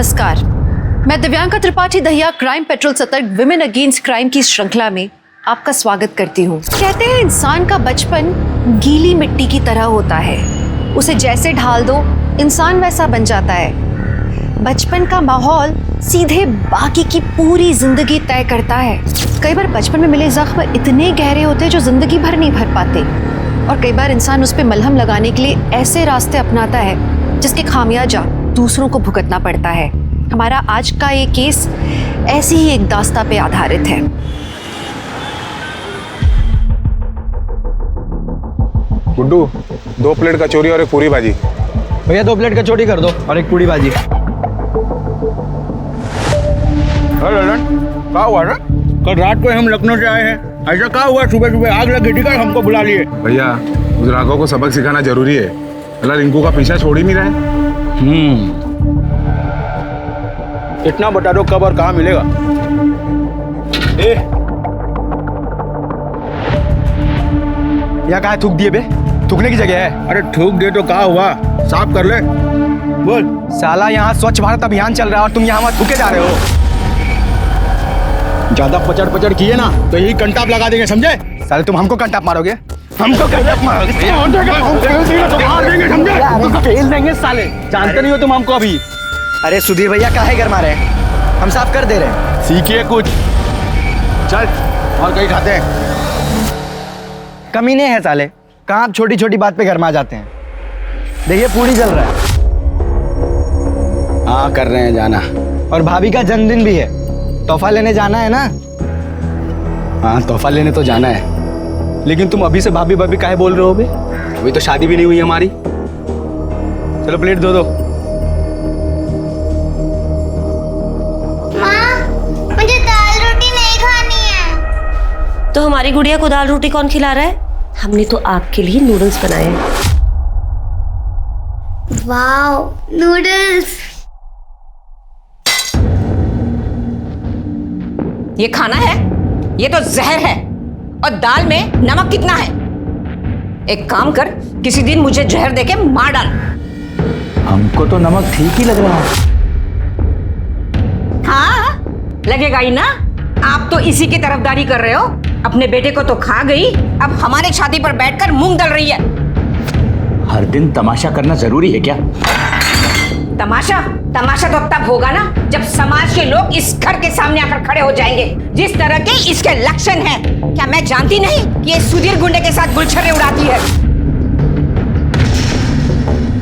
नमस्कार, मैं Divyanka Tripathi Dahiya crime petrol सतर्क विमेन अगेंस्ट क्राइम की श्रृंखला में आपका स्वागत करती हूँ। कहते हैं इंसान का बचपन गीली मिट्टी की तरह होता है, उसे जैसे ढाल दो इंसान वैसा बन जाता है। बचपन का माहौल सीधे बाकी की पूरी जिंदगी तय करता है। कई बार बचपन में मिले जख्म इतने गहरे होते हैं जो जिंदगी भर नहीं भर पाते, और कई बार इंसान उस पर मलहम लगाने के लिए ऐसे रास्ते अपनाता है जिसके खामियाजा दूसरों को भुगतना पड़ता है। हमारा आज का ये केस ऐसी ही एक दास्तां पे आधारित है। गुड्डू, 2 प्लेट कचौरी और एक पूरी भाजी। भैया 2 प्लेट कचौड़ी कर दो और एक पूरी भाजी। क्या हुआ ना? कल रात को हम लखनऊ से आए हैं, ऐसा क्या हुआ? सुबह सुबह आग लग गई थी, हमको बुला लिए। भैया, उस राघव को सबक सिखाना जरूरी है, अल्लाह रिंकू का पीछा छोड़ ही नहीं रहे। इतना बता दो कब और कहाँ मिलेगा। यहाँ कहाँ थूक दिए बे? थूकने की जगह है। अरे थूक दे तो क्या हुआ, साफ कर ले। बोल। साला यहाँ स्वच्छ भारत अभियान चल रहा है और तुम यहाँ थूके जा रहे हो। ज्यादा पचड़ पचड़ किए ना तो यही कंटाप लगा देंगे, समझे? साले तुम हमको कंटाप मारोगे? हमको कंटाप मारोगे? फेल देंगे साले, जानते नहीं हो तुम हमको अभी। अरे सुधीर भैया काहे घर मारे हैं? हम साफ कर दे रहे हैं। सीखिए कुछ। चल और कहीं खाते हैं। कमीने हैं साले, कहाँ आप छोटी छोटी बात पे घर में आ जाते हैं। देखिए पूरी जल रहा है। हाँ कर रहे हैं जाना। और भाभी का जन्मदिन भी है, तोहफा लेने जाना है ना? हाँ तोहफा लेने तो जाना है। लेकिन तुम अभी से भाभी भाभी काहे बोल रहे हो बे? अभी तो शादी भी नहीं हुई हमारी। चलो प्लेट दो। माँ, मुझे दाल रोटी नहीं खानी है। तो हमारी गुड़िया को दाल रोटी कौन खिला रहा है? हमने तो आपके लिए नूडल्स बनाए हैं। Wow, noodles. ये खाना है? ये तो जहर है। और दाल में नमक कितना है? एक काम कर, किसी दिन मुझे जहर देके मार डाल। हमको तो नमक ठीक ही लग रहा है। हाँ लगेगा ही ना, आप तो इसी की तरफदारी कर रहे हो। अपने बेटे को तो खा गई, अब हमारे छाती पर बैठकर मूंग दल रही है। हर दिन तमाशा करना जरूरी है क्या? तमाशा तो तब होगा ना जब समाज के लोग इस घर के सामने आकर खड़े हो जाएंगे। जिस तरह के इसके लक्षण हैं, क्या मैं जानती नहीं कि ये सुधीर गुंडे के साथ गुलछर्रे उड़ाती है?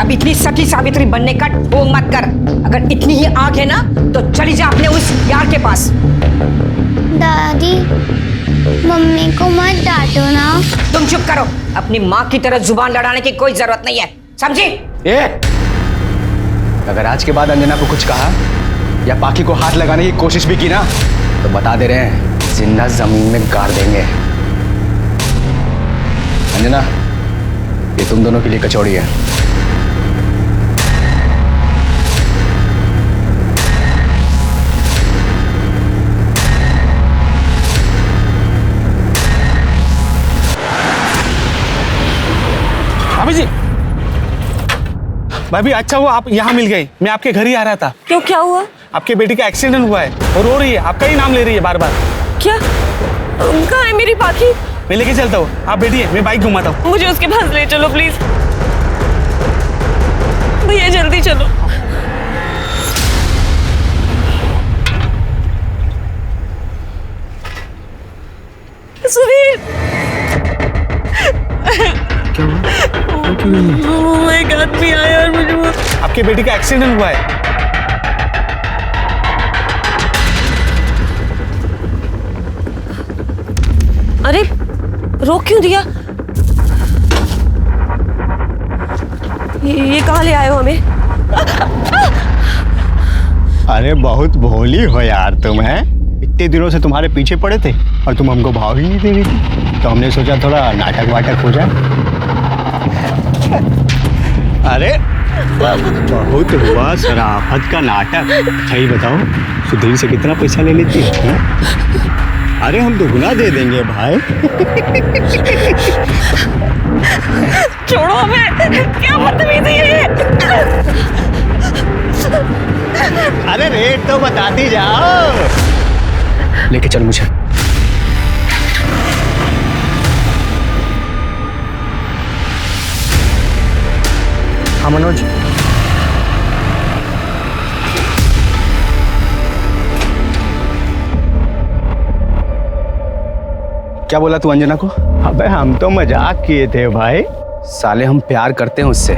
अब इतनी सती सावित्री बनने का ढोंग मत कर। अगर इतनी ही आग है ना तो चली जा अपने उस यार के पास। दादी, मम्मी को मत डांटो ना। तुम चुप करो, अपनी माँ की तरह जुबान लड़ाने की कोई जरूरत नहीं है, समझी? अगर आज के बाद अंजना को कुछ कहा या पाखी को हाथ लगाने की कोशिश भी की ना तो बता दे रहे हैं, जिंदा जमीन में गाड़ देंगे। अंजना, ये तुम दोनों के लिए कचौड़ी है। भाभी जी, भाभी अच्छा हुआ आप यहाँ मिल गई। मैं आपके घर ही आ रहा था। क्यों, क्या हुआ? आपके बेटी का एक्सीडेंट हुआ है और रो रही है, आपका ही नाम ले रही है बार बार। क्या? कहाँ है मेरी पाखी? मैं लेके चलता हूँ, आप बैठिए, मैं बाइक घुमाता हूँ। मुझे उसके पास ले चलो प्लीज। भैया जल्दी चलो। सुधीर, एक आदमी आया और मुझे आपके बेटी का एक्सीडेंट हुआ है। अरे रोक क्यों दिया? ये कहाँ ले आए हो हमें? अरे बहुत भोली हो यार तुम, हैं? इतने दिनों से तुम्हारे पीछे पड़े थे और तुम हमको भाव ही नहीं दे रही थी, तो हमने सोचा थोड़ा नाटक वाटक हो जाए। अरे बहुत हुआ शराफत का नाटक। सही बताओ, सुधीर से कितना पैसा ले लेती है? अरे हम दुगना दे देंगे भाई। छोड़ो हमें, क्या बदतमीजी है ये? अरे रेट तो बताती जाओ। लेके चल मुझे। हाँ मनोज, क्या बोला तू अंजना को? अबे हम तो मजाक किए थे भाई। साले हम प्यार करते हैं उससे,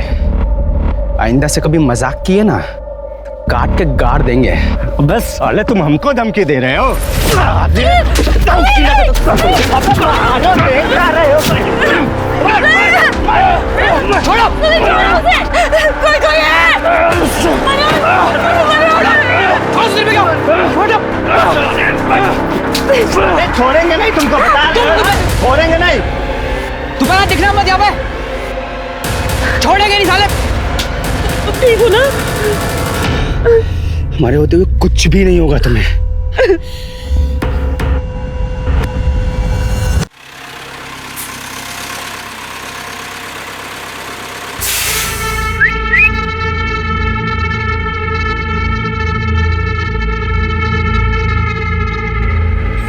आइंदा से कभी मजाक किए ना तो काट के गाड़ देंगे। बस साले तुम हमको धमकी दे रहे हो। छोड़ेंगे नहीं तुमको, बता छोड़ेंगे नहीं। दोबारा दिखना मत यहाँ पे, छोड़ेंगे नहीं साले। ठीक हो ना? हमारे होते हुए कुछ भी नहीं होगा तुम्हें।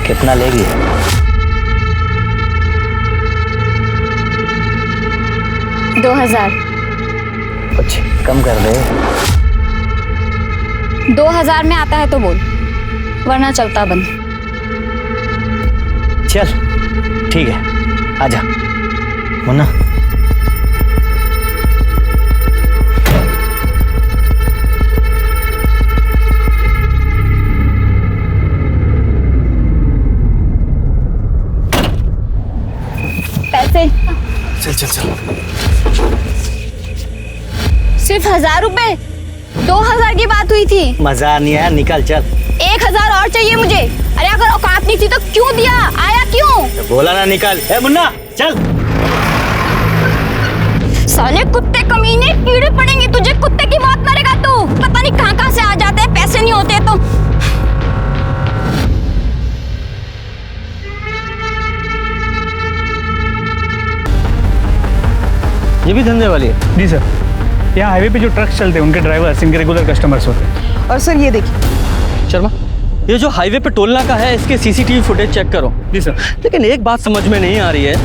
कितना लेगी? कुछ कम कर दे। 2000 में आता है तो बोल, वरना चलता बंद। चल ठीक है, आजा मुन्ना। पैसे चल चल चल। सिर्फ 1000 रुपए? 2000 की बात हुई थी। मजा नहीं आया, निकल चल। 1000 और चाहिए मुझे। अरे अगर औकात नहीं थी तो क्यों दिया, आया क्यों? बोला ना निकल। ए मुन्ना चल। साले कुत्ते कमीने, कीड़े पड़ेंगे तुझे, कुत्ते की मौत मरेगा तू। पता नहीं कहाँ से आ जाते हैं, पैसे नहीं होते तो। ये भी धंधे वाली है? जी सर, यहाँ हाईवे पे जो ट्रक चलते हैं उनके ड्राइवर्स इनके रेगुलर कस्टमर्स होते हैं। और सर ये देखिए शर्मा, ये जो हाईवे पे टोल नाका है इसके सीसीटीवी फुटेज चेक करो। जी सर। लेकिन एक बात समझ में नहीं आ रही है,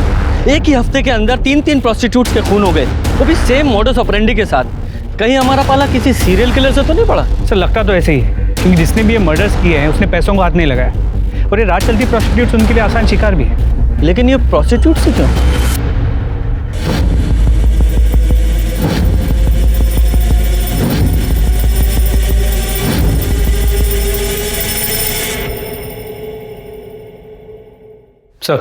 एक ही हफ्ते के अंदर 3 प्रोस्टिट्यूट्स के खून हो गए, वो भी सेम मोडस ऑपरेंडी के साथ। कहीं हमारा पाला किसी सीरियल किलर से तो नहीं पड़ा? सर लगता तो ऐसे ही है, क्योंकि जिसने भी ये मर्डर्स किए हैं उसने पैसों को हाथ नहीं लगाया, और ये रात चलती प्रोस्टिट्यूट्स उनके लिए आसान शिकार भी है। लेकिन ये प्रोस्टिट्यूट से क्यों? सर,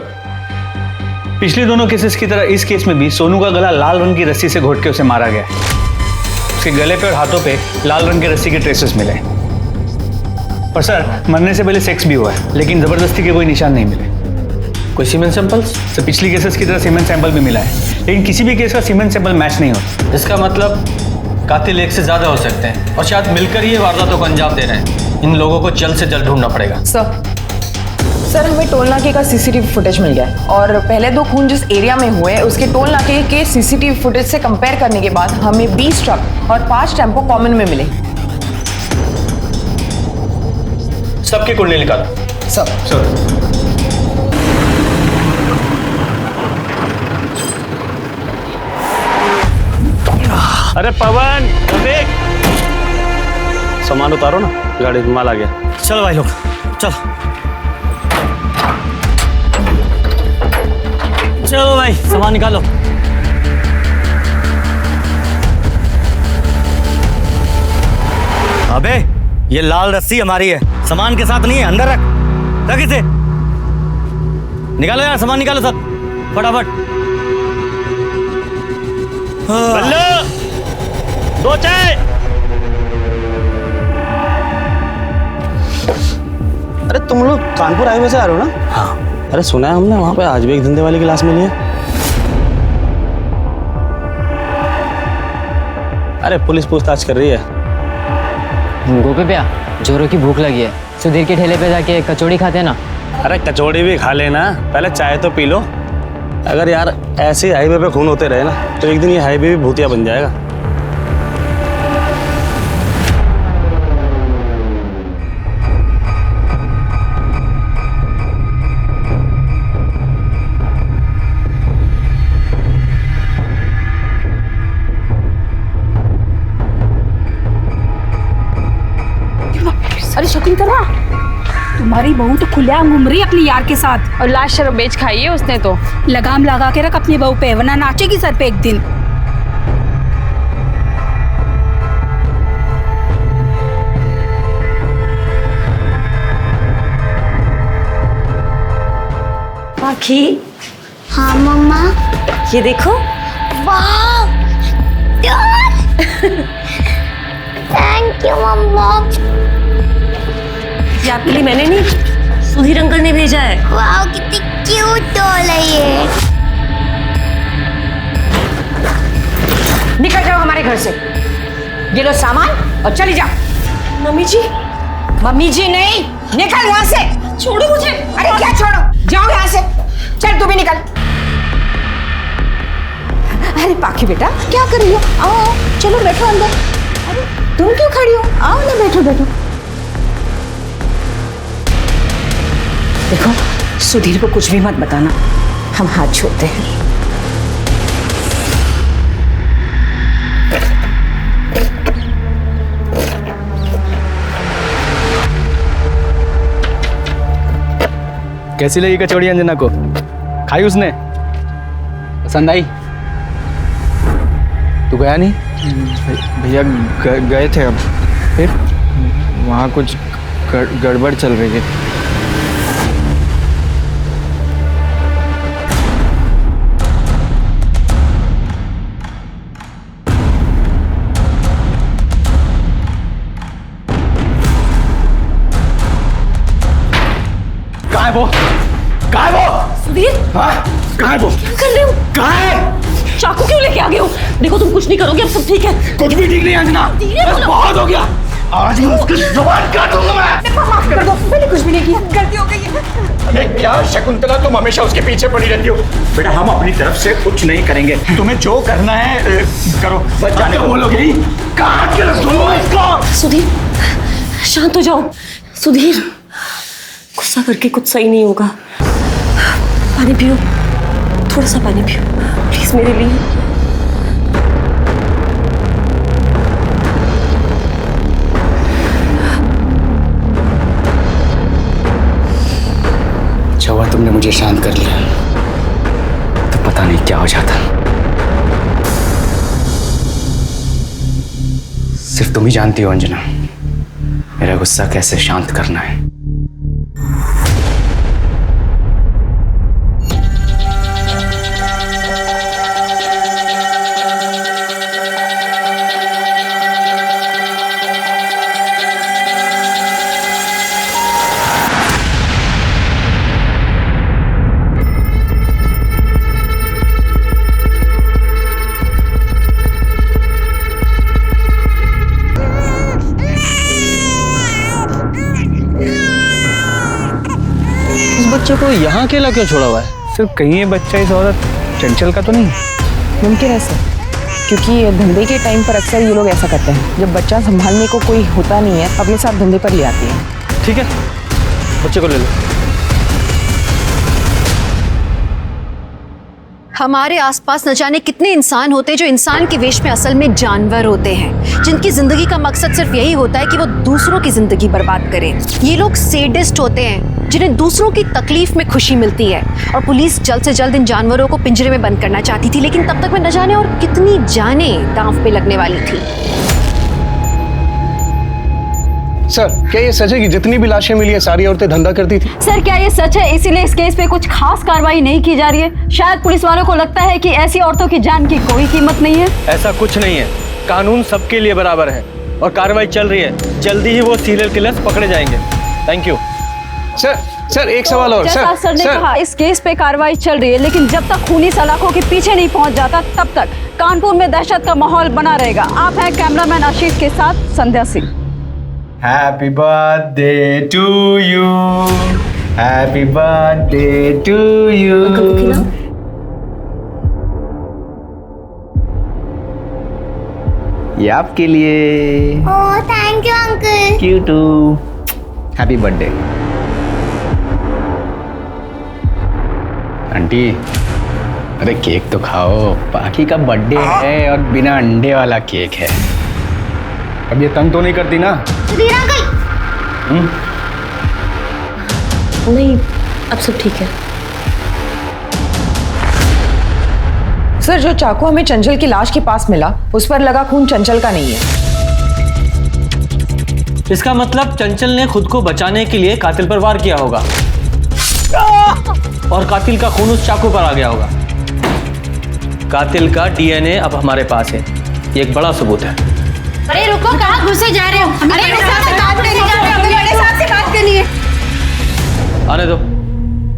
पिछले दोनों केसेस की तरह इस केस में भी सोनू का गला लाल रंग की रस्सी से घोट के उसे मारा गया। उसके गले पे और हाथों पे लाल रंग की रस्सी के ट्रेसेस मिले। और सर, मरने से पहले सेक्स भी हुआ है, लेकिन जबरदस्ती के कोई निशान नहीं मिले। कोई सीमेंट सैंपल्स? सर, पिछली केसेस की तरह सीमेंट सैंपल भी मिला है, लेकिन किसी भी केस का सीमेंट सैंपल मैच नहीं होता। इसका मतलब कातिल एक से ज्यादा हो सकते हैं, और शायद मिलकर ये वारदातों को अंजाम दे रहे हैं। इन लोगों को जल्द से जल्द ढूंढना पड़ेगा। सर हमें टोल नाके का सीसीटीवी फुटेज मिल गया है, और पहले 2 खून जिस एरिया में हुए उसके टोल नाके के सीसीटीवी फुटेज से कंपेयर करने के बाद हमें 20 ट्रक और 5 टेम्पो कॉमन में मिले। सबकी कुंडली निकालो। सर, अरे पवन, देख सामान उतारो ना, गाड़ी में माल आ गया। चलो भाई लोग, चलो चलो भाई, सामान निकालो। अबे ये लाल रस्सी हमारी है, सामान के साथ नहीं है, अंदर रख इसे। निकालो यार, सामान निकालो सब फटाफट। बल्लू, 2 चाय। अरे तुम लोग कानपुर हाईवे से आ रहे हो ना? हाँ। अरे सुना है हमने वहाँ पे आज भी एक धंधे वाली क्लास मिली है। अरे पुलिस पूछताछ कर रही है। गोपी भैया, जोरों की भूख लगी है, सुधीर के ठेले पे जाके कचौड़ी खाते ना। अरे कचौड़ी भी खा लेना, पहले चाय तो पी लो। अगर यार ऐसे हाईवे पे खून होते रहे ना तो एक दिन ये हाईवे भी भूतिया बन जाएगा। अरे शकुंतला, तुम्हारी बहू तो खुलेआम घूम रही है अपनी यार के साथ और लाश शराब बेच खाई है उसने तो। लगाम लगा के रख अपनी बहू पे, वरना नाचेगी सर पे एक दिन। पाखी, हाँ मम्मा। ये देखो। वाह, थैंक यू मम्मा। ये आपके लिए मैंने नहीं, सुधीर अंकल ने भेजा है। वाह, कितनी क्यूट डॉल है ये। निकल जाओ हमारे घर से, ये लो सामान और चली जाओ। मम्मी जी। मम्मी जी नहीं, निकल यहाँ से। छोड़ो मुझे। अरे क्या छोड़ो, जाओ यहाँ से। चल तू भी निकल। अरे पाखी बेटा, क्या कर रही हो? आओ आओ, चलो बैठो अंदर। अरे तुम क्यों खड़ी हो? आओ ना, बैठो बैठो। देखो, सुधीर को कुछ भी मत बताना, हम हाथ छोड़ते हैं। कैसी लगी कचौड़ी अंजना को? खाई उसने? पसंद आई? तू गया नहीं? भैया गए थे, अब फिर वहाँ कुछ गड़बड़ चल रही है। कहाँ है वो? कहाँ है वो? सुधीर, हाँ? कहाँ है वो? क्या कर रहे हो? कहाँ है? चाकू क्यों लेके आ गए हो? देखो तुम कुछ नहीं करोगे, अब सब ठीक है। कुछ भी ठीक नहीं अंजना, बस बहुत हो गया। आज मैं उसकी जुबान काटूंगा मैं। माफ कर दो, मैंने कुछ भी नहीं किया, गलती हो गई है। अरे क्या शकुंतला, तुम हमेशा उसके पीछे पड़ी रहती हो। बेटा हम अपनी तरफ से कुछ नहीं करेंगे, तुम्हें जो करना है करो। बस जाने को बोलोगे, काट के रख दूंगा इसको। सुधीर, शांत हो जाओ। सुधीर, गुस्सा करके कुछ सही नहीं होगा। पानी पियो, थोड़ा सा पानी पियो प्लीज मेरे लिए। अच्छा हुआ तुमने मुझे शांत कर लिया, तो पता नहीं क्या हो जाता। सिर्फ तुम ही जानती हो अंजना, मेरा गुस्सा कैसे शांत करना है। बच्चे को यहाँ अकेला क्यों छोड़ा हुआ है? सिर्फ कहीं ये बच्चा इस औरत चंचल का तो नहीं? मुमकिन है सर, क्योंकि धंधे के टाइम पर अक्सर ये लोग ऐसा करते हैं। जब बच्चा संभालने को कोई होता नहीं है, अपने साथ धंधे पर ले आती है। ठीक है, बच्चे को ले लो। हमारे आसपास न जाने कितने इंसान होते हैं जो इंसान के वेश में असल में जानवर होते हैं, जिनकी जिंदगी का मकसद सिर्फ यही होता है कि वो दूसरों की जिंदगी बर्बाद करें। ये लोग सेडिस्ट होते हैं, जिन्हें दूसरों की तकलीफ में खुशी मिलती है। और पुलिस जल्द से जल्द इन जानवरों को पिंजरे में बंद करना चाहती थी, लेकिन तब तक में न जाने और कितनी जानें दांव पे लगने वाली थी। सर, क्या ये सच है कि जितनी भी लाशें मिली है सारी औरतें धंधा करती थी? सर, क्या ये सच है? इसीलिए इस केस पे कुछ खास कार्रवाई नहीं की जा रही है। शायद पुलिस वालों को लगता है कि ऐसी औरतों की जान की कोई कीमत नहीं है। ऐसा कुछ नहीं है, कानून सबके लिए बराबर है और कार्रवाई चल रही है। जल्दी ही वो सीरियल किलर्स पकड़े जाएंगे। Thank you. सर एक सवाल और। जैसा सर ने कहा, इस केस पे कार्रवाई चल रही है, लेकिन जब तक खूनी सलाखों के पीछे नहीं पहुंच जाता, तब तक कानपुर में दहशत का माहौल बना रहेगा। आप हैं कैमरामैन आशीष के साथ Sandhya Singh. Happy birthday to you, happy birthday to you. ये आपके लिए। Oh, thank you uncle. You too. Happy birthday aunty. अरे केक तो खाओ, पाखी का बर्थडे है और बिना अंडे वाला केक है। अब ये तंग तो नहीं करती ना? सुधीर अंकल, नहीं, अब सब ठीक है। सर, जो चाकू हमें चंचल की लाश के पास मिला उस पर लगा खून चंचल का नहीं है। इसका मतलब चंचल ने खुद को बचाने के लिए कातिल पर वार किया होगा और कातिल का खून उस चाकू पर आ गया होगा। कातिल का डीएनए अब हमारे पास है, ये एक बड़ा सबूत है। अरे रुको, कहाँ घुसे जा रहे हो? अरे मेरे साथ से बात करनी जा रहे हो, हमें बड़े साहब से बात करनी है। आने दो,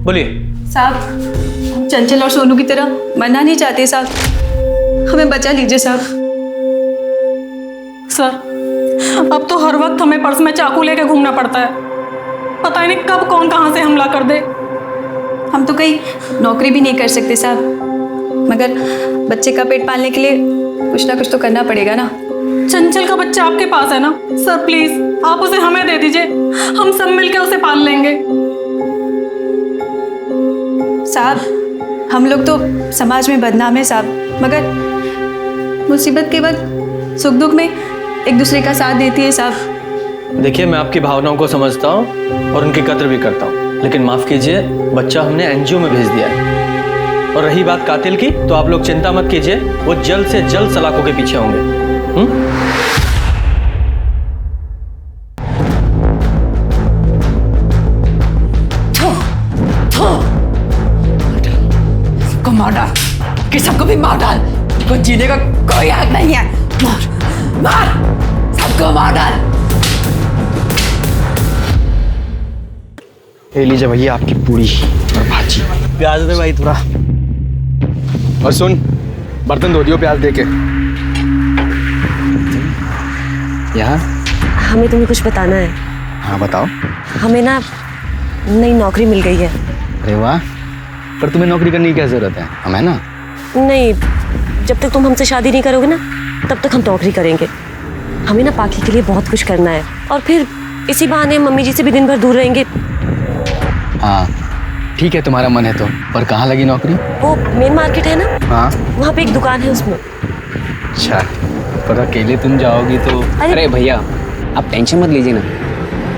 बोलिए। साहब, हम चंचल और सोनू की तरह मरना नहीं चाहते साहब, हमें बचा लीजिए साहब। सर, अब तो हर वक्त हमें पर्स में चाकू लेके घूमना पड़ता है, पता ही नहीं कब कौन कहाँ से हमला कर दे। हम तो कहीं नौकरी भी नहीं कर सकते साहब, मगर बच्चे का पेट पालने के लिए कुछ ना कुछ तो करना पड़ेगा ना। चंचल का बच्चा आपके पास है ना सर, प्लीज आप उसे हमें दे दीजिए, हम सब मिलकर उसे पाल लेंगे। साहब, हम लोग तो समाज में बदनाम है साहब, मगर मुसीबत के वक्त सुख दुख में एक दूसरे का साथ देती है साहब। देखिए, मैं आपकी भावनाओं को समझता हूँ और उनकी कद्र भी करता हूँ, लेकिन माफ कीजिए, बच्चा हमने एनजीओ में भेज दिया है। और रही बात कातिल की, तो आप लोग चिंता मत कीजिए, वो जल्द से जल्द सलाखों के पीछे होंगे। सबको मार डाल, कि सबको भी मार डाल, को जीने का कोई हक नहीं है। मार मार, सबको मार डाल। ले लीजिए भैया आपकी पूरी और भाजी। प्याज दे भाई थोड़ा। और सुन, बर्तन धो दियो प्याज दे के। यार, हमें तुम्हें कुछ बताना है। हाँ बताओ। हमें ना नई नौकरी मिल गई है। अरे वाह, पर तुम्हें नौकरी करने की क्या जरूरत है, हम है ना। नहीं, जब तक तुम हमसे शादी नहीं करोगे ना, तब तक हम नौकरी करेंगे। हमें ना पाकी के लिए बहुत कुछ करना है, और फिर इसी बहाने मम्मी जी से भी दिन भर दूर रहेंगे। हाँ ठीक है, तुम्हारा मन है तो, पर कहाँ लगी नौकरी? वो मेन मार्केट है ना, हाँ वहाँ पे एक दुकान है उसमें। अच्छा, पर अकेले तुम जाओगी तो? अरे भैया, आप टेंशन मत लीजिए ना,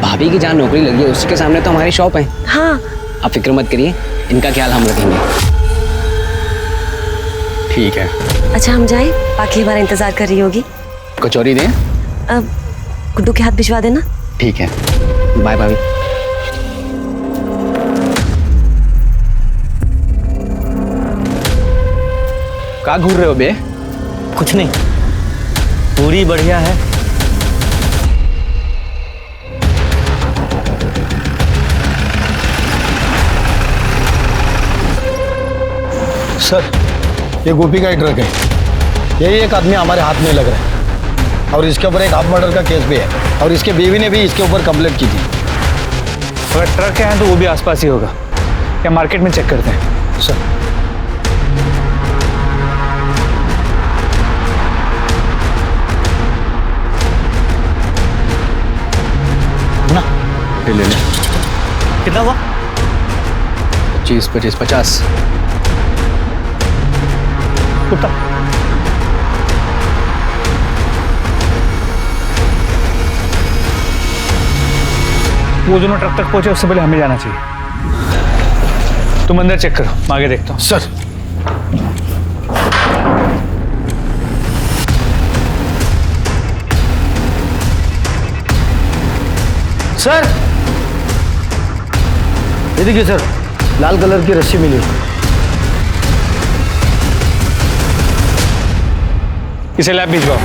भाभी की जहाँ नौकरी लगी है उसके सामने तो हमारी शॉप है। हाँ, आप फिक्र मत करिए, इनका ख्याल हम रखेंगे। ठीक है। अच्छा, हम जाए, पाकी हमारा इंतजार कर रही होगी। कचौरी दें? अब गुड्डू के हाथ भिजवा देना। ठीक है, बाय भाभी। कहाँ घूर रहे हो बे? कुछ नहीं, पूरी बढ़िया है। सर, ये गोपी का ही ट्रक है, यही एक आदमी हमारे हाथ में लग रहा है, और इसके ऊपर एक हाफ मर्डर का केस भी है, और इसके बीवी ने भी इसके ऊपर कंप्लेंट की थी। अगर ट्रक है तो वो भी आसपास ही होगा, या मार्केट में चेक करते हैं। सर ना, ले ले। कितना हुआ? 25, 25, 50। कुत्ता वो दोनों ट्रक तक पहुंचे उससे पहले हमें जाना चाहिए। तुम अंदर चेक करो, मैं आगे देखता हूँ। सर सर, ये देखिए सर, लाल कलर की रस्सी मिली। इसे लैब भिजवाओ,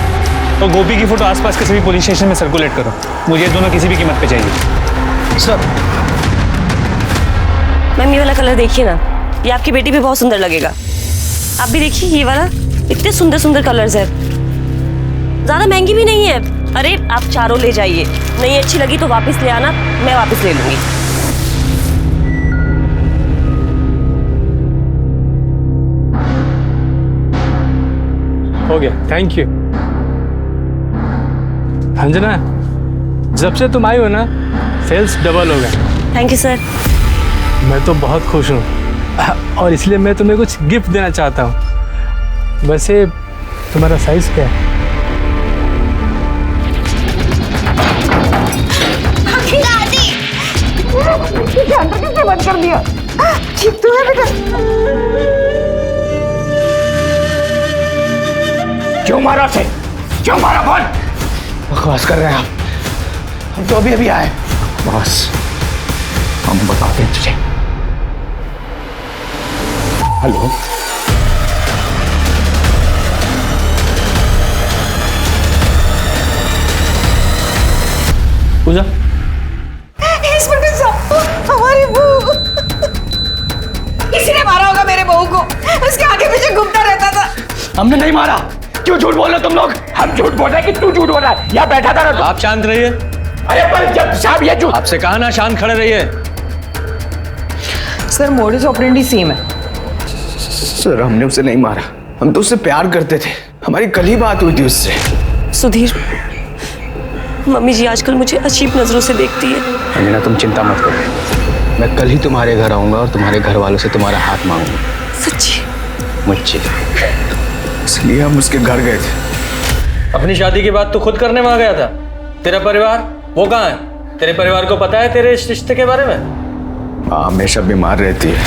तो गोपी की फोटो आसपास के सभी पुलिस स्टेशन में सर्कुलेट करो। मुझे दोनों किसी भी कीमत पे चाहिए। सर, मैम ये वाला कलर देखिए ना, ये आपकी बेटी पे बहुत सुंदर लगेगा। आप भी देखिए, ये वाला, इतने सुंदर सुंदर कलर्स है, ज्यादा महंगी भी नहीं है। अरे आप चारों ले जाइए, नहीं अच्छी लगी तो वापस ले आना, मैं वापस ले लूंगी। हो गया, थैंक यू। अंजना, जब से तुम आई हो ना, सेल्स डबल हो गए। Thank you sir. मैं तो बहुत खुश हूँ, और इसलिए मैं तुम्हें कुछ गिफ्ट देना चाहता हूँ। वैसे तुम्हारा साइज क्या है? कर दिया। ठीक तो है बेटा? क्यों मारा उसे? क्यों मारा बोल? बकवास कर रहे हैं आप, हम तो अभी अभी आए। बॉस, हम बताते हैं तुझे। हेलो, पूजा, इंस्पेक्टर साहब, हमारी बहू, किसी ने मारा होगा मेरे बहू को, उसके आगे पीछे घूमता रहता था। हमने नहीं मारा। क्यों झूठ बोल रहे हो तुम लोग? हम झूठ बोल रहे हैं कि तू झूठ बोल रहा है? यहाँ बैठा था ना तू। आप शांत रहिए। अरे पर जब साहब ये झूठ। आपसे कहा ना शांत खड़े रहिए। सर मोडिस ऑपरेंडी सेम है। सर हमने उसे नहीं मारा, हम तो उससे प्यार करते थे, हमारी कल ही बात हुई थी उससे। सुधीर, मम्मी जी आजकल मुझे अजीब नजरों से देखती है। अंजना तुम चिंता मत करो, मैं कल ही तुम्हारे घर आऊंगा और तुम्हारे घर वालों से तुम्हारा हाथ मांगूंगा। सच्ची? मुझे इसलिए हम उसके घर गए थे। अपनी शादी की बात तो खुद करने वहां गया था। तेरा परिवार वो कहाँ है? तेरे परिवार को पता है तेरे इस रिश्ते के बारे में? माँ हमेशा बीमार रहती है,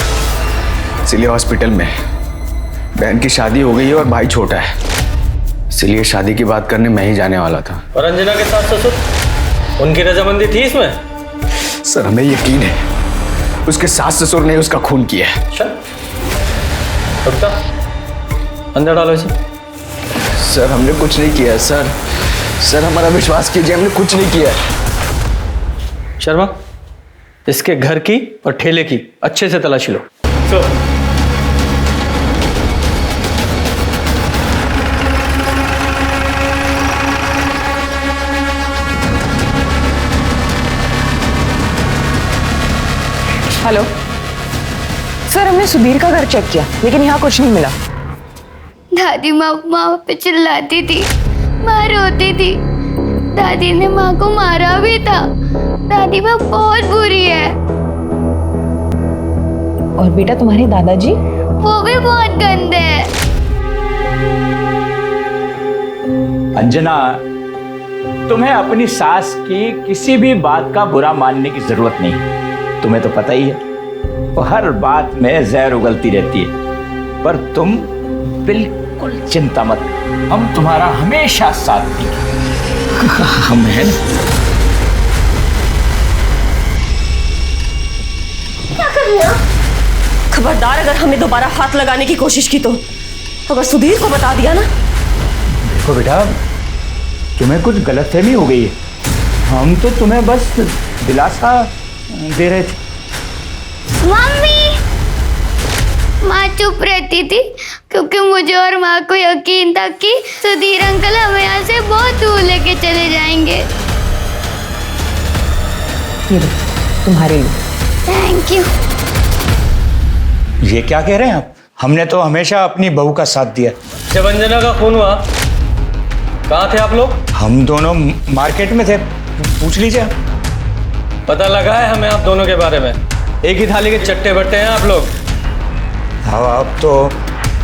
इसलिए हॉस्पिटल में। बहन की शादी हो गई है और भाई छोटा है, इसलिए शादी की बात करने मैं ही जाने वाला था। और अंजना के सास ससुर, उनकी रजामंदी थी इसमें? सर हमें यकीन है उसके सास ससुर ने उसका खून किया है। अच्छा, रुकता, अंदर डालो इसे। सर हमने कुछ नहीं किया है सर। सर हमारा विश्वास कीजिए, हमने कुछ नहीं किया है। शर्मा, इसके घर की और ठेले की अच्छे से तलाशी लो। हेलो सर, हमने सुधीर का घर चेक किया लेकिन यहाँ कुछ नहीं मिला। दादी माँ पे चिल्लाती थी, माँ रोती थी। दादी ने माँ को मारा भी था। दादी माँ बहुत बुरी है। और बेटा तुम्हारे दादाजी? वो भी बहुत गंदे हैं। अंजना, तुम्हें अपनी सास की किसी भी बात का बुरा मानने की जरूरत नहीं। तुम्हें तो पता ही है वो हर बात में जहर उगलती रहती है, पर तुम बिल्कुल चिंता मत, हम तुम्हारा हमेशा साथ देंगे। हम हैं ना? क्या कर रहे हो? खबरदार, अगर हमें दोबारा हाथ लगाने की कोशिश की तो अगर सुधीर को बता दिया ना। देखो बेटा, तुम्हें कुछ गलतफहमी हो गई है, हम तो तुम्हें बस दिलासा दे रहे थे। मम्मी, माँ चुप रहती थी क्योंकि मुझे और माँ को यकीन था कि सुधीर अंकल हमें यहाँ से बहुत दूर लेके चले जाएंगे। ये तुम्हारे लिए। Thank you. ये क्या कह रहे हैं आप? हमने तो हमेशा अपनी बहू का साथ दिया। जब अंजना का खून हुआ कहाँ थे आप लोग? हम दोनों मार्केट में थे, पूछ लीजिए। पता लगा है हमें आप दोनों के बारे में। एक ही थाली के चट्टे बट्टे हैं आप लोग। हाँ, आप तो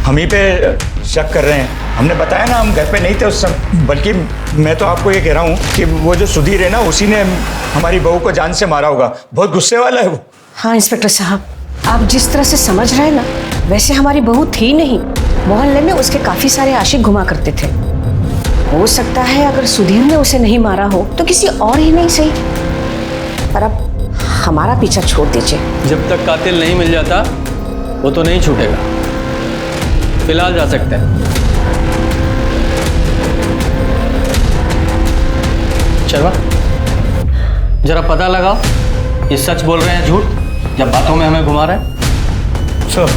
हम ही पे शक कर रहे हैं। हमने बताया ना, हम घर पे नहीं थे उस समय। बल्कि मैं तो आपको ये कह रहा हूँ कि वो जो सुधीर है ना, उसी ने हमारी बहू को जान से मारा होगा। बहुत गुस्से वाला है वो। हाँ इंस्पेक्टर साहब, आप जिस तरह से समझ रहे हैं ना, वैसे हमारी बहू थी नहीं। मोहल्ले में उसके काफी सारे आशिक घुमा करते थे। हो सकता है अगर सुधीर ने उसे नहीं मारा हो तो किसी और ही नहीं सही। पर अब हमारा पीछा छोड़ दीजिए। जब तक कातिल नहीं मिल जाता वो तो नहीं छूटेगा। फिलहाल जा सकते हैं। शर्मा, जरा पता लगाओ ये सच बोल रहे हैं झूठ, जब बातों में हमें घुमा रहे हैं। सर,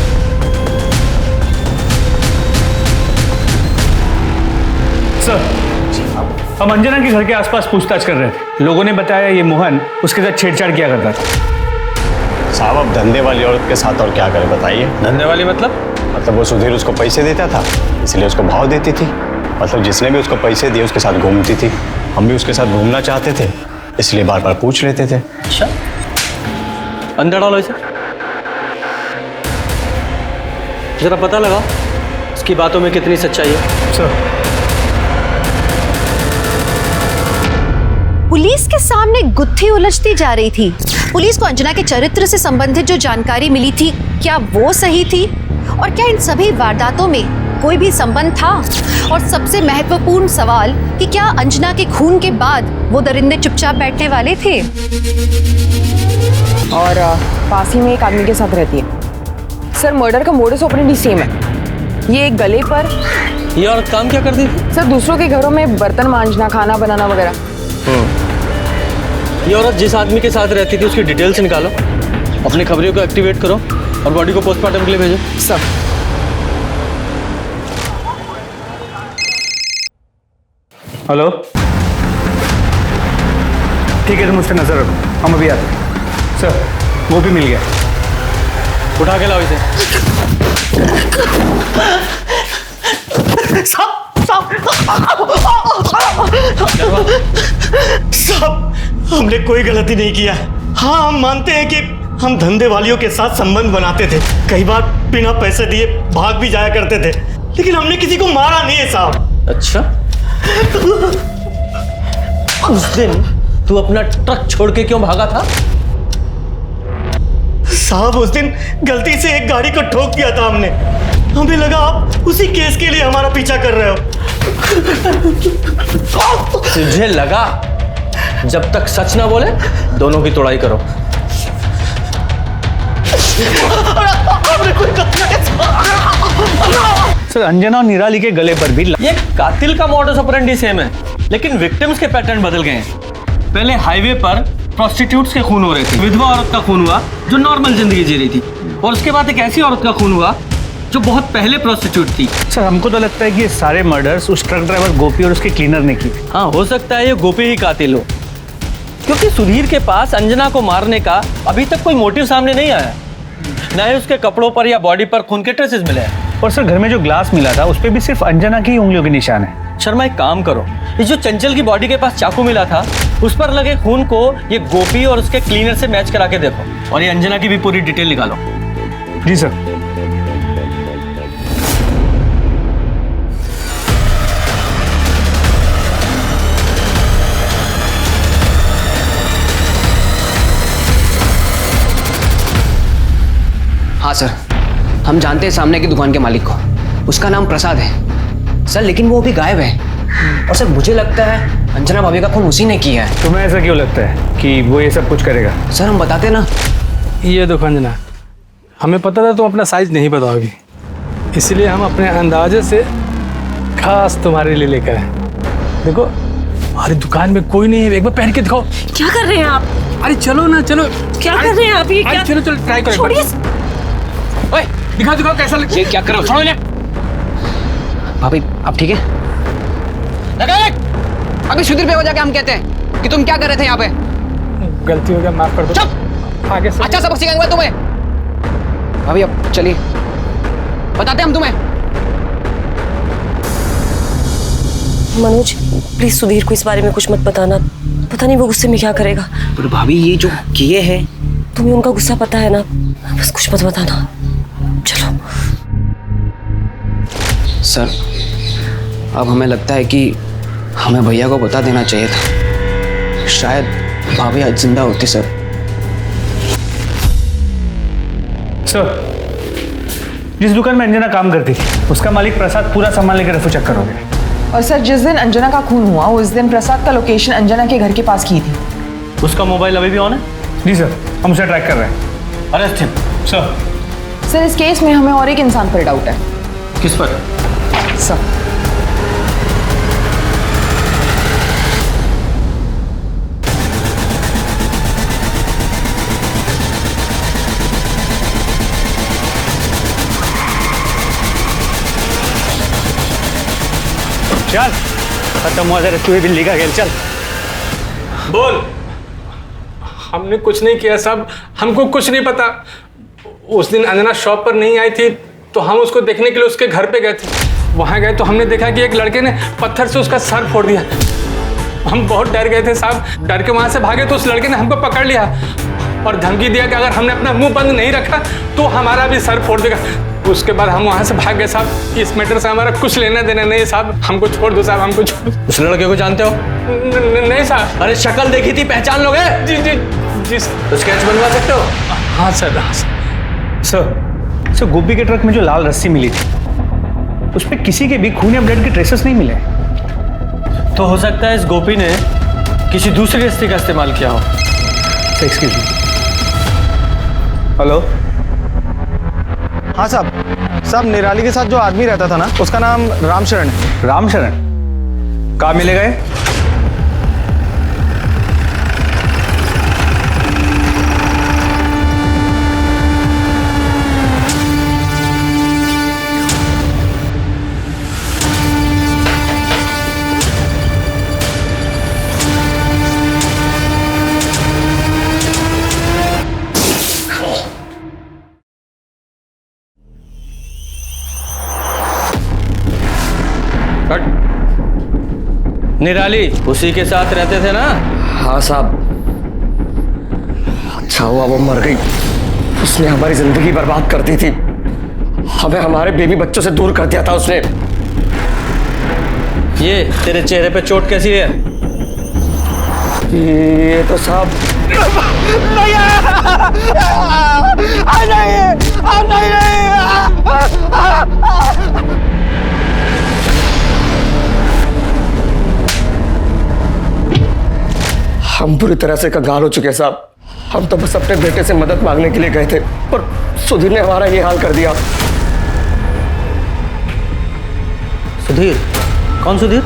हम अंजना के घर के आसपास पूछताछ कर रहे थे। लोगों ने बताया ये मोहन उसके साथ छेड़छाड़ किया करता था। साहब, अब धंधे वाली औरत के साथ और क्या करें बताइए? धंधे वाली मतलब वो सुधीर उसको पैसे देता था, इसलिए उसको भाव देती थी। मतलब जिसने भी उसको पैसे दिए उसके साथ घूमती थी। हम भी उसके साथ घूमना चाहते थे, इसलिए बार बार पूछ लेते थे। अच्छा, अंदर डालो इसे। जरा पता लगाओ इसकी बातों में कितनी सच्चाई है। सर, पुलिस के सामने गुत्थी उलझती जा रही थी। पुलिस को अंजना के चरित्र से संबंधित जो जानकारी मिली थी, क्या वो सही थी? और क्या इन सभी वारदातों में कोई भी संबंध था? और सबसे महत्वपूर्ण सवाल कि क्या अंजना के खून के बाद वो दरिंदे चुपचाप बैठने वाले थे? और पास ही में एक आदमी के साथ रहती है। सर, मर्डर का मोडस ऑपरेंडी सेम है। ये एक गले पर। ये औरत काम क्या करती थी? सर, दूसरों के घरों में बर्तन मांजना, खाना बनाना वगैरह। ये औरत जिस आदमी के साथ रहती थी उसकी डिटेल्स निकालो, अपनी खबरियों को एक्टिवेट करो और बॉडी को पोस्टमार्टम के लिए भेजो। सब। हेलो, ठीक है, तुम उस पर नजर रखो, हम अभी आते हैं। सर, वो भी मिल गया, उठा के लाओ इसे। साहब, हमने कोई गलती नहीं किया। हाँ, हम मानते हैं कि हम धंधे वालियों के साथ संबंध बनाते थे, कई बार बिना पैसे दिए भाग भी जाया करते थे, लेकिन हमने किसी को मारा नहीं है साहब। अच्छा, उस दिन तू अपना ट्रक छोड़ के क्यों भागा था? साहब, उस दिन गलती से एक गाड़ी को ठोक दिया था हमने। हमें लगा आप उसी केस के लिए हमारा पीछा कर रहे हो। तुझे लगा? जब तक सच ना बोले दोनों की तोड़ाई करो। सर, अंजना और निराली के गले पर भी ये कातिल का मॉडस ऑपरेंडी सेम है, लेकिन विक्टिम्स के पैटर्न बदल गए हैं। पहले हाईवे पर प्रोस्टिट्यूट्स के खून हो रहे थे, विधवा औरत का खून हुआ जो नॉर्मल जिंदगी जी रही थी, और उसके बाद एक ऐसी औरत का खून हुआ जो बहुत पहले प्रोस्टिट्यूट थी। सर, हमको तो लगता है कि ये सारे मर्डर्स उस ट्रक ड्राइवर गोपी और उसके क्लीनर ने की। हाँ, हो सकता है ये गोपी ही कातिल हो, क्योंकि सुधीर के पास अंजना को मारने का अभी तक कोई मोटिव सामने नहीं आया, न ही उसके कपड़ों पर या बॉडी पर खून के ट्रेसेस मिले हैं। और सर, घर में जो ग्लास मिला था उस पे भी सिर्फ अंजना की उंगलियों के निशान है। शर्मा, एक काम करो, ये जो चंचल की बॉडी के पास चाकू मिला था उस पर लगे खून को ये गोपी और उसके क्लीनर से मैच करा के देखो, और ये अंजना की भी पूरी डिटेल निकालो। जी सर। हाँ सर, हम जानते हैं सामने की दुकान के मालिक को, उसका नाम प्रसाद है सर, लेकिन वो अभी गायब है। और सर, मुझे लगता है अंजना भाभी का खून उसी ने किया है। तुम्हें ऐसा क्यों लगता है कि वो ये सब कुछ करेगा? सर, हम बताते ना। ये देखो अंजना, हमें पता था तुम अपना साइज नहीं बताओगी, इसलिए हम अपने अंदाजे से खास तुम्हारे लिए लेकर आए। देखो, हमारी दुकान में कोई नहीं है, एक बार पहन के दिखाओ। क्या कर रहे हैं आप? अरे चलो ना, चलो। क्या कर रहे हैं आप? ये क्या? चलो चलो, ट्राई करो। छोड़िए। ओए, दिखाओ दिखाओ कैसा लगता है। क्या करो? छोड़ो ना। भाभी, आप ठीक है? अभी सुधीर पे हो जाके हम कहते हैं कि तुम क्या कर रहे थे यहाँ पे? गलती हो गया, माफ कर दो। चुप! आगे से अच्छा सबक सिखाएंगे तुम्हें। भाभी, अब चलिए, बताते हम तुम्हें। मनोज, प्लीज सुधीर को इस बारे में कुछ मत बताना, पता नहीं वो गुस्से में क्या करेगा। पर भाभी, ये जो किए हैं, तुम्हें उनका गुस्सा पता है ना, बस कुछ मत बताना। चलो। सर, अब हमें लगता है कि हमें भैया को बता देना चाहिए था, शायद भाभी आज जिंदा होती। सर, जिस दुकान में अंजना काम करती थी उसका मालिक प्रसाद पूरा सामान लेकर रफू चक्कर हो गया। और सर, जिस दिन अंजना का खून हुआ उस दिन प्रसाद का लोकेशन अंजना के घर के पास की थी। उसका मोबाइल अभी भी ऑन है? जी सर, हम उसे ट्रैक कर रहे हैं। Arrest him. सर, इस केस में हमें और एक इंसान पर डाउट है। किस पर? सर, चल, खत्म हुआ जरा, तू बिल्ली का खेल, चल। बोल। हमने कुछ नहीं किया साहब, हमको कुछ नहीं पता। उस दिन अंजना शॉप पर नहीं आई थी तो हम उसको देखने के लिए उसके घर पे गए थे। वहाँ गए तो हमने देखा कि एक लड़के ने पत्थर से उसका सर फोड़ दिया। हम बहुत डर गए थे साहब, डर के वहाँ से भागे तो उस लड़के ने हमको पकड़ लिया और धमकी दिया कि अगर हमने अपना मुंह बंद नहीं रखा तो हमारा भी सर फोड़ देगा। उसके बाद हम वहाँ से भाग गए साहब। इस मैटर से हमारा कुछ लेना देना नहीं साहब, हमको छोड़ दो साहब, हमको छोड़। उस लड़के को जानते हो? नहीं साहब। अरे शक्ल देखी थी, पहचान लोगे? जी जी जी तो स्केच बनवा सकते हो? हाँ सर, हाँ सर। सर गोपी के ट्रक में जो लाल रस्सी मिली थी उस पे किसी के भी खून या ब्लड के ट्रेसेस नहीं मिले। तो हो सकता है इस गोपी ने किसी दूसरी रस्सी का इस्तेमाल किया हो। Excuse me. हेलो। हाँ साहब निराली के साथ जो आदमी रहता था ना, उसका नाम रामशरण है। रामशरण कहाँ मिलेगा ये? निराली उसी के साथ रहते थे ना? हाँ साहब। अच्छा हुआ वो मर गई, उसने हमारी जिंदगी बर्बाद कर दी थी, हमें हमारे बेबी बच्चों से दूर कर दिया था उसने। ये तेरे चेहरे पे चोट कैसी है? ये तो साहब हम बुरी तरह से कंगाल हो चुके हैं साहब। हम तो बस अपने बेटे से मदद मांगने के लिए गए थे, पर सुधीर ने हमारा ये हाल कर दिया। सुधीर? कौन सुधीर?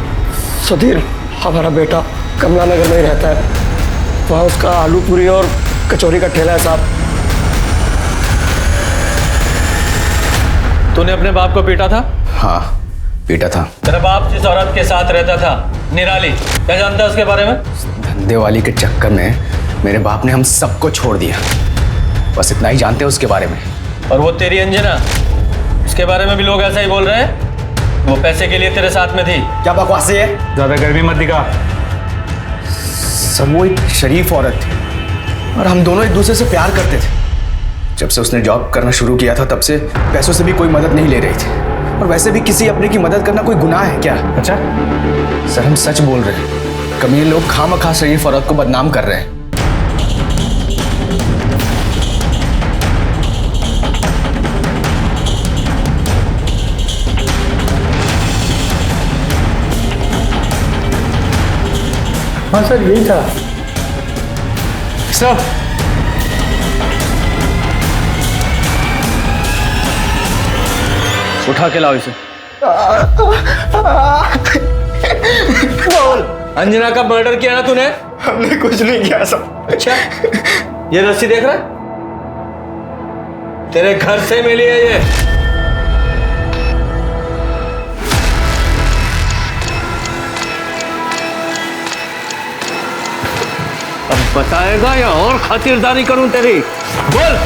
सुधीर हमारा बेटा कमला नगर में ही रहता है, वहाँ उसका आलू पूरी और कचौरी का ठेला है साहब। तूने अपने बाप को पीटा था? हाँ पीटा था। तेरा बाप जिस औरत के साथ रहता था निराली, क्या जानता है उसके बारे में? धंधे वाली के चक्कर में मेरे बाप ने हम सबको छोड़ दिया, बस इतना ही जानते हैं उसके बारे में। और वो तेरी अंजना, उसके बारे में भी लोग ऐसा ही बोल रहे हैं, वो पैसे के लिए तेरे साथ में थी। क्या बकवास है? ज्यादा गर्मी मत दिखा। सब वो एक शरीफ औरत थी और हम दोनों एक दूसरे से प्यार करते थे। जब से उसने जॉब करना शुरू किया था तब से पैसों से भी कोई मदद नहीं ले रही थी, और वैसे भी किसी अपने की मदद करना कोई गुनाह है क्या? अच्छा सर हम सच बोल रहे हैं, कमीने लोग खामखा शरीफ औरत को बदनाम कर रहे हैं। हाँ सर यही था सर। उठा के लाओ इसे। बोल। अंजना का मर्डर किया ना तूने? हमने कुछ नहीं किया सब। अच्छा ये रस्सी देख रहा है? तेरे घर से मिली है ये। अब बताएगा या और खातिरदारी करूं तेरी? बोल।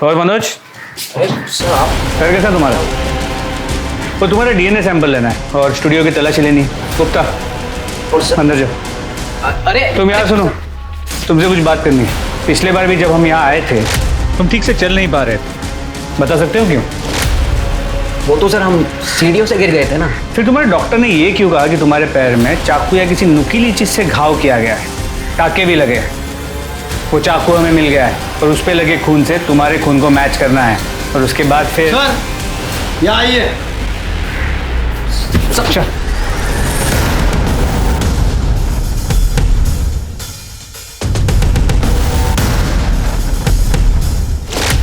और मनोज कर कैसा तुम्हारा? वो तुम्हारा डीएनए सैंपल लेना है और स्टूडियो की तलाशी लेनी। गुप्ता अंदर जाओ। अरे तुम यहाँ सुनो, तुमसे कुछ बात करनी है। पिछले बार भी जब हम यहाँ आए थे तुम ठीक से चल नहीं पा रहे थे, बता सकते हो क्यों? वो तो सर हम सीढ़ियों से गिर गए थे ना। फिर तुम्हारे डॉक्टर ने ये क्यों कहा कि तुम्हारे पैर में चाकू या किसी नुकीली चीज से घाव किया गया है? टाके भी लगे हैं। वो चाकू हमें मिल गया है और उस पे लगे खून से तुम्हारे खून को मैच करना है, और उसके बाद फिर सर यहाँ आइए। अच्छा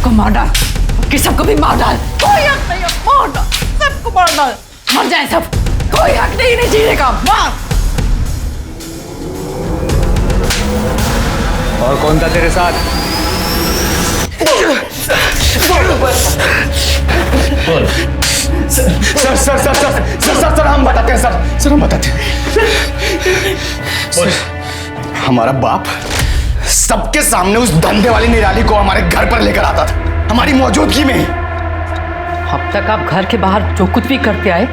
को मार डाल, कि सबको भी मार डाल। कोई हक नहीं है, मार डाल, सबको मार डाल, मर जाए सब, कोई हक नहीं जीने का, मार। और कौन था तेरे साथ? Sir sir sir sir sir sir sir हम बताते हैं सर हम बताते हैं। हमारा बाप सबके सामने उस धंधे वाली निराली को हमारे घर पर लेकर आता था, हमारी मौजूदगी में। अब तक आप घर के बाहर जो कुछ भी करते आए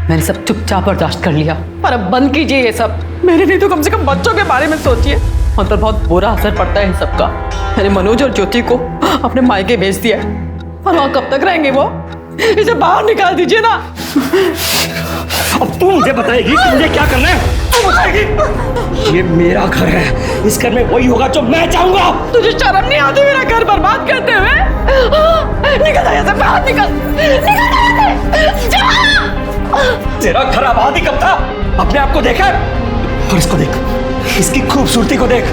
मैंने सब चुपचाप बर्दाश्त कर लिया, पर अब बंद कीजिए ये सब। मेरे नहीं तो कम से कम बच्चों के बारे में सोचिए, उन पर बहुत बुरा असर पड़ता है इन सबका। मैंने मनोज और ज्योति को अपने मायके भेज दिया है, पर वहाँ कब तक रहेंगे वो? इसे बाहर निकाल दीजिए ना। अब तू मुझे बताएगी कि मुझे क्या करना है? तू ये मेरा घर है, इस घर में वही होगा जो मैं चाहूंगा। तुझे शर्म नहीं आती मेरा घर बर्बाद करते हुए? निकल यहाँ से, बाहर निकल, निकल जा। तेरा घर आबाद ही कब था? अपने आप को देखा? और इसको देख, इसकी खूबसूरती को देख।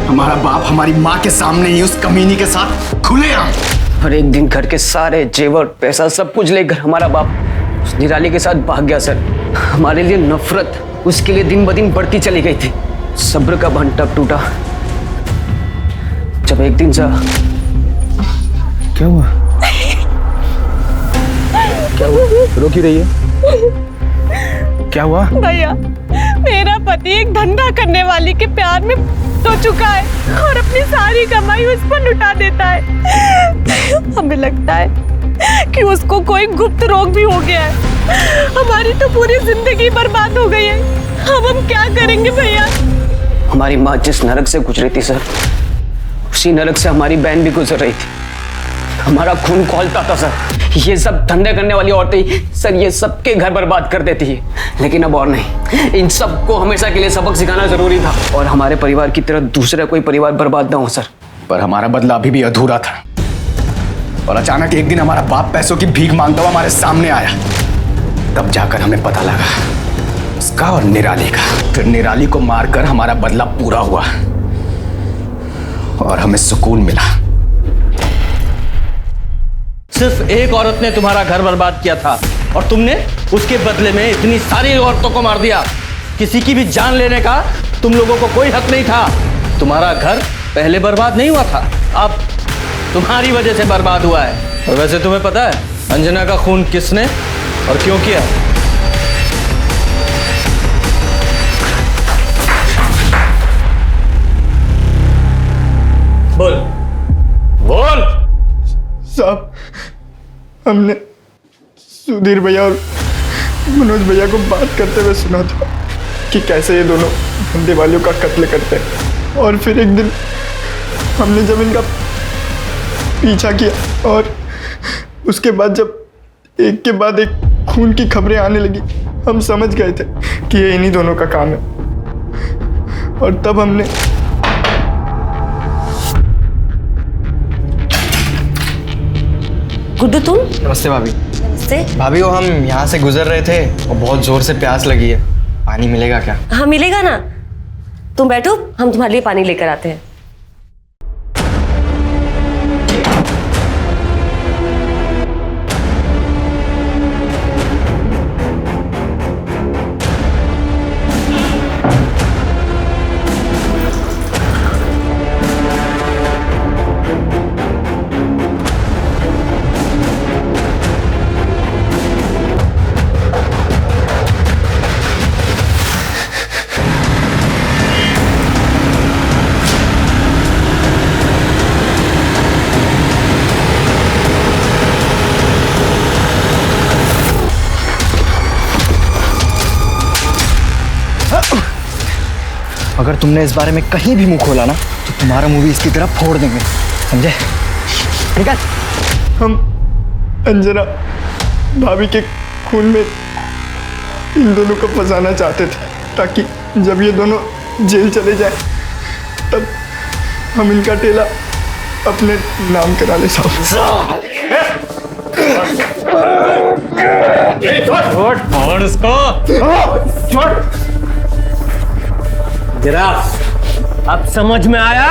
हमारा बाप हमारी माँ के सामने ही उस कमीनी के साथ खुलेआम। और एक दिन घर के सारे जेवर, पैसा, सब कुछ लेकर हमारा बाप उस निराली के साथ भाग गया सर। हमारे लिए नफरत उसके लिए दिन ब दिन बढ़ती चली गई थी। सब्र का बंध टूटा जब एक दिन सा क्या हुआ? क्या हुआ? रो क्यों रही है? क्या हुआ? भैया, मेरा पति एक धंधा करने वाली के प्यार में तो चुका है और अपनी सारी कमाई उस पर लुटा देता है। हमें लगता है कि उसको कोई गुप्त रोग भी हो गया है। हमारी तो पूरी जिंदगी बर्बाद हो गई है। अब हम क्या करेंगे भैया? हमारी माँ जिस नरक से गुजरी थी सर, उसी नरक से हमारी बहन भी गुजर रही थी। हमारा खून खौलता था सर। ये सब धंधे करने वाली औरतें सर ये सबके घर बर्बाद कर देती है, लेकिन अब और नहीं। इन सबको हमेशा के लिए सबक सिखाना जरूरी था और हमारे परिवार की तरह दूसरा कोई परिवार बर्बाद ना हो सर। पर हमारा बदला अभी भी अधूरा था और अचानक एक दिन हमारा बाप पैसों की भीख मांगता हुआ हमारे सामने आया। तब जाकर हमें पता लगा उसका और निराली का। फिर निराली को मारकर हमारा बदला पूरा हुआ और हमें सुकून मिला। सिर्फ एक औरत ने तुम्हारा घर बर्बाद किया था और तुमने उसके बदले में इतनी सारी औरतों को मार दिया। किसी की भी जान लेने का तुम लोगों को कोई हक नहीं था। तुम्हारा घर पहले बर्बाद नहीं हुआ था, अब तुम्हारी वजह से बर्बाद हुआ है। और वैसे तुम्हें पता है अंजना का खून किसने और क्यों किया? बोल बोल। साहब, हमने सुधीर भैया और मनोज भैया को बात करते हुए सुना था कि कैसे ये दोनों धंधे वालियों का कत्ल करते हैं। और फिर एक दिन हमने जब इनका पीछा किया और उसके बाद जब एक के बाद एक खून की खबरें आने लगी, हम समझ गए थे कि ये इन्हीं दोनों का काम है। और तब हमने गुड्डू, तुम? नमस्ते भाभी। नमस्ते भाभी, वो हम यहाँ से गुजर रहे थे और बहुत जोर से प्यास लगी है। पानी मिलेगा क्या? हाँ मिलेगा ना, तुम बैठो, हम तुम्हारे लिए पानी लेकर आते हैं। अगर तुमने इस बारे में कहीं भी मुंह खोला ना तो तुम्हारा मुंह भी इसकी तरफ फोड़ देंगे, समझे? निकल। हम अंजना भाभी के खून में इन दोनों को फंसाना चाहते थे ताकि जब ये दोनों जेल चले जाएं तब हम इनका टेला अपने नाम करा ले। साहब अब समझ में आया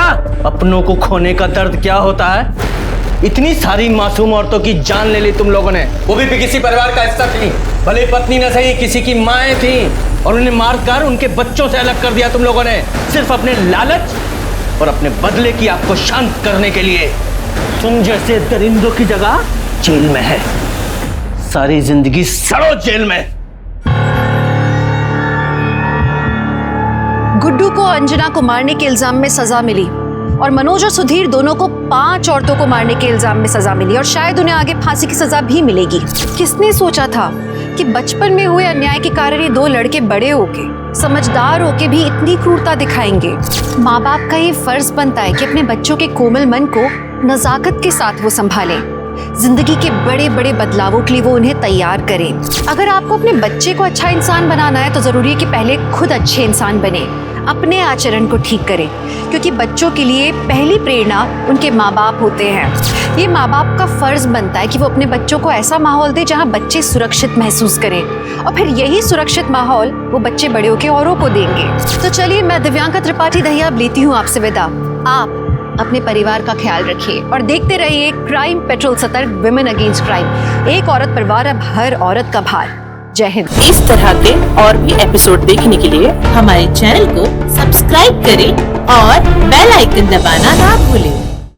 अपनों को खोने का दर्द क्या होता है। इतनी सारी मासूम औरतों की जान ले ली तुम लोगों ने, वो भी किसी परिवार का हिस्सा थी, भले पत्नी न सही किसी की माएँ थी, और उन्हें मारकर उनके बच्चों से अलग कर दिया तुम लोगों ने, सिर्फ अपने लालच और अपने बदले की आपको शांत करने के लिए। तुम जैसे दरिंदों की जगह जेल में है, सारी जिंदगी सड़ो जेल में। गुड्डू को अंजना को मारने के इल्जाम में सजा मिली और मनोज और सुधीर दोनों को 5 औरतों को मारने के इल्जाम में सजा मिली और शायद उन्हें आगे फांसी की सजा भी मिलेगी। किसने सोचा था कि बचपन में हुए अन्याय के कारण ये 2 लड़के बड़े होके समझदार होके भी इतनी क्रूरता दिखाएंगे। माँ बाप का ये फर्ज बनता है कि अपने बच्चों के कोमल मन को नजाकत के साथ वो संभालें, जिंदगी के बड़े बड़े बदलावों के लिए वो उन्हें तैयार करें। अगर आपको अपने बच्चे को अच्छा इंसान बनाना है तो जरूरी है कि पहले खुद अच्छे इंसान बने, अपने आचरण को ठीक करें, क्योंकि बच्चों के लिए पहली प्रेरणा उनके माँ बाप होते हैं। ये माँ बाप का फर्ज बनता है कि वो अपने बच्चों को ऐसा माहौल दे जहाँ बच्चे सुरक्षित महसूस करें, और फिर यही सुरक्षित माहौल वो बच्चे बड़े होकर औरों को देंगे। तो चलिए, मैं दिव्यांका त्रिपाठी दहिया अब लेती हूँ आपसे विदा। आप अपने परिवार का ख्याल रखिए और देखते रहिए क्राइम पेट्रोल सतर्क, विमेन अगेंस्ट क्राइम। एक औरत पर वार, अब हर औरत का भार। जय हिंद। इस तरह के और भी एपिसोड देखने के लिए हमारे चैनल को सब्सक्राइब करें और बेल आइकन दबाना ना भूलें।